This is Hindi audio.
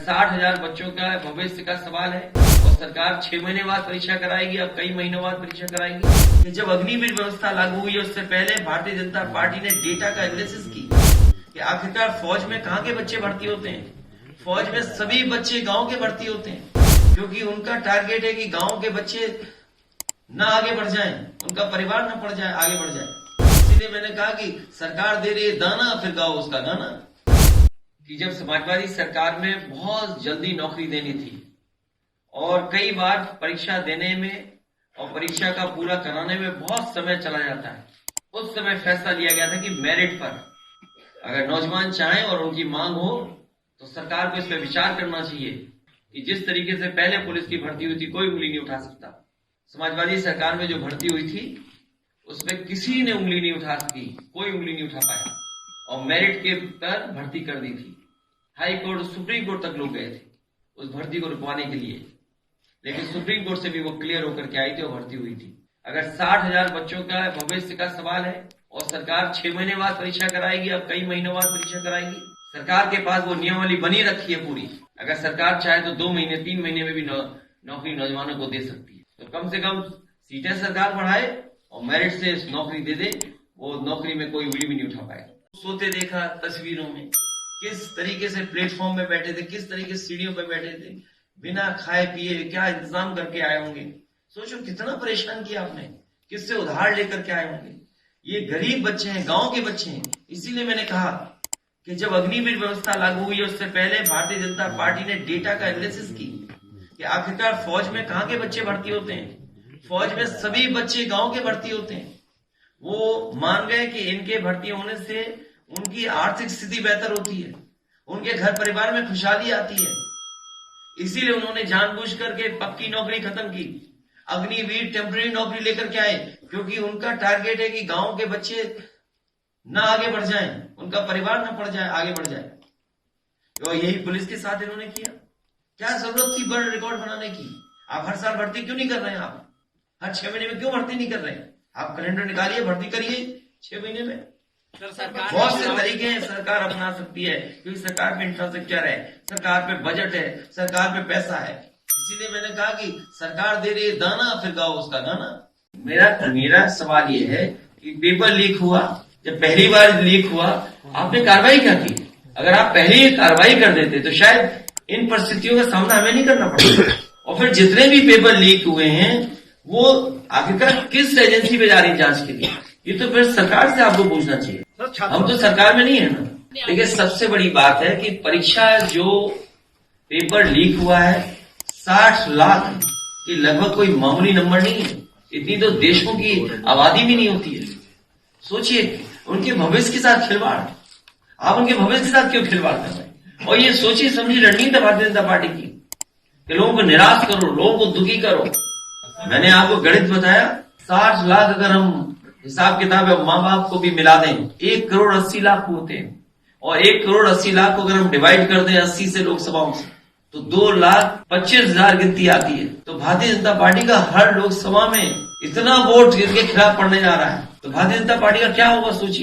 60,000 बच्चों का भविष्य का सवाल है और सरकार 6 महीने बाद परीक्षा कराएगी, अब कई महीनों बाद परीक्षा कराएगी। जब अग्निवीर व्यवस्था लागू हुई उससे पहले भारतीय जनता पार्टी ने डेटा का एनालिसिस की कि आखिरकार फौज में कहाँ के बच्चे भर्ती होते हैं। फौज में सभी बच्चे गाँव के भर्ती होते हैं, क्योंकि उनका टारगेट है कि गाँव के बच्चे न आगे बढ़ जाएं, उनका परिवार न पड़ जाए, आगे बढ़ जाए। इसीलिए मैंने कहा कि सरकार दे रही है दाना, फिर गाओ उसका गाना। कि जब समाजवादी सरकार में बहुत जल्दी नौकरी देनी थी और कई बार परीक्षा देने में और परीक्षा का पूरा कराने में बहुत समय चला जाता है, उस समय फैसला लिया गया था कि मेरिट पर अगर नौजवान चाहें और उनकी मांग हो तो सरकार को इस पर विचार करना चाहिए कि जिस तरीके से पहले पुलिस की भर्ती हुई थी कोई उंगली नहीं उठा सकता। समाजवादी सरकार में जो भर्ती हुई थी उसमें किसी ने उंगली नहीं उठा सकी, कोई उंगली नहीं उठा पाया और मेरिट के पर भर्ती कर दी थी। हाई कोर्ट, सुप्रीम कोर्ट तक लोग गए थे उस भर्ती को रुकवाने के लिए, लेकिन सुप्रीम कोर्ट से भी वो क्लियर होकर के आई थी और भर्ती हुई थी। अगर 60,000 बच्चों का भविष्य का सवाल है और सरकार 6 महीने बाद परीक्षा कराएगी, अब कई महीनों बाद परीक्षा कराएगी, सरकार के पास वो नियमावली बनी रखी है पूरी। अगर सरकार चाहे तो 2 महीने 3 महीने में भी नौकरी नौजवानों को दे सकती है। तो कम से कम सीटें सरकार बढ़ाए और मेरिट से नौकरी दे दे, वो नौकरी में कोई उंगली भी नहीं उठा पाए। सोते देखा तस्वीरों में किस तरीके से प्लेटफॉर्म में बैठे थे, किस तरीके से सीढ़ियों पे बैठे थे, बिना खाए पिए क्या इंतजाम करके आए होंगे। सोचो कितना परेशान किया आपने, किससे उधार लेकर के आए होंगे। ये गरीब बच्चे हैं, गांव के बच्चे हैं। इसीलिए मैंने कहा कि जब अग्निवीर व्यवस्था लागू हुई उससे पहले भारतीय जनता पार्टी ने डेटा का एनालिसिस की कि आखिरकार फौज में कहाँ के बच्चे भर्ती होते हैं। फौज में सभी बच्चे गाँव के भर्ती होते हैं। वो मान गए कि इनके भर्ती होने से उनकी आर्थिक स्थिति बेहतर होती है, उनके घर परिवार में खुशहाली आती है। इसीलिए उन्होंने जानबूझ करके पक्की नौकरी खत्म की, अग्निवीर टेम्पररी नौकरी लेकर के आए, क्योंकि उनका टारगेट है कि गांव के बच्चे न आगे बढ़ जाएं, उनका परिवार न पड़ जाए, आगे बढ़ जाए। और यही पुलिस के साथ इन्होंने किया। क्या जरूरत थी वर्ल्ड रिकॉर्ड बनाने की? आप हर साल भर्ती क्यों नहीं कर रहे हैं? आप हर 6 महीने में क्यों भर्ती नहीं कर रहे हैं? आप कैलेंडर निकालिए, भर्ती करिए 6 महीने में। बहुत से तरीके हैं सरकार अपना सकती है, क्योंकि सरकार पे इंफ्रास्ट्रक्चर है, सरकार पे बजट है, सरकार पे पैसा है। इसीलिए मैंने कहा कि सरकार दे रही है दाना, फिर गाओ उसका गाना। मेरा सवाल ये है कि पेपर लीक हुआ, जब पहली बार लीक हुआ आपने कार्रवाई क्या की? अगर आप पहले ही कार्रवाई कर देते तो शायद इन परिस्थितियों का सामना हमें नहीं करना पड़ता। और फिर जितने भी पेपर लीक हुए हैं वो आखिरकार किस एजेंसी पे जा रही है जांच के लिए? ये तो फिर सरकार से आपको पूछना चाहिए। हम तो सरकार में नहीं है ना। देखिए सबसे बड़ी बात है कि परीक्षा जो पेपर लीक हुआ है 60 लाख की लगभग कोई मामूली नंबर नहीं है। इतनी तो देशों की आबादी भी नहीं होती है। सोचिए उनके भविष्य के साथ खिलवाड़, आप उनके भविष्य के साथ क्यों खिलवाड़ कर रहे हैं? और ये सोचिए समझी रणनीति भारतीय जनता पार्टी की कि लोगों को निराश करो, लोगों को दुखी करो। मैंने आपको गणित बताया, 60 लाख अगर हम हिसाब किताब है माँ बाप को भी मिला दें 1 करोड़ 80 लाख होते हैं, और 1 करोड़ 80 लाख को अगर हम डिवाइड कर दें 80 से लोकसभाओं से तो 2,25,000 गिनती आती है। तो भारतीय जनता पार्टी का हर लोकसभा में इतना वोट इनके खिलाफ पड़ने जा रहा है, तो भारतीय जनता पार्टी का क्या होगा सोचिए।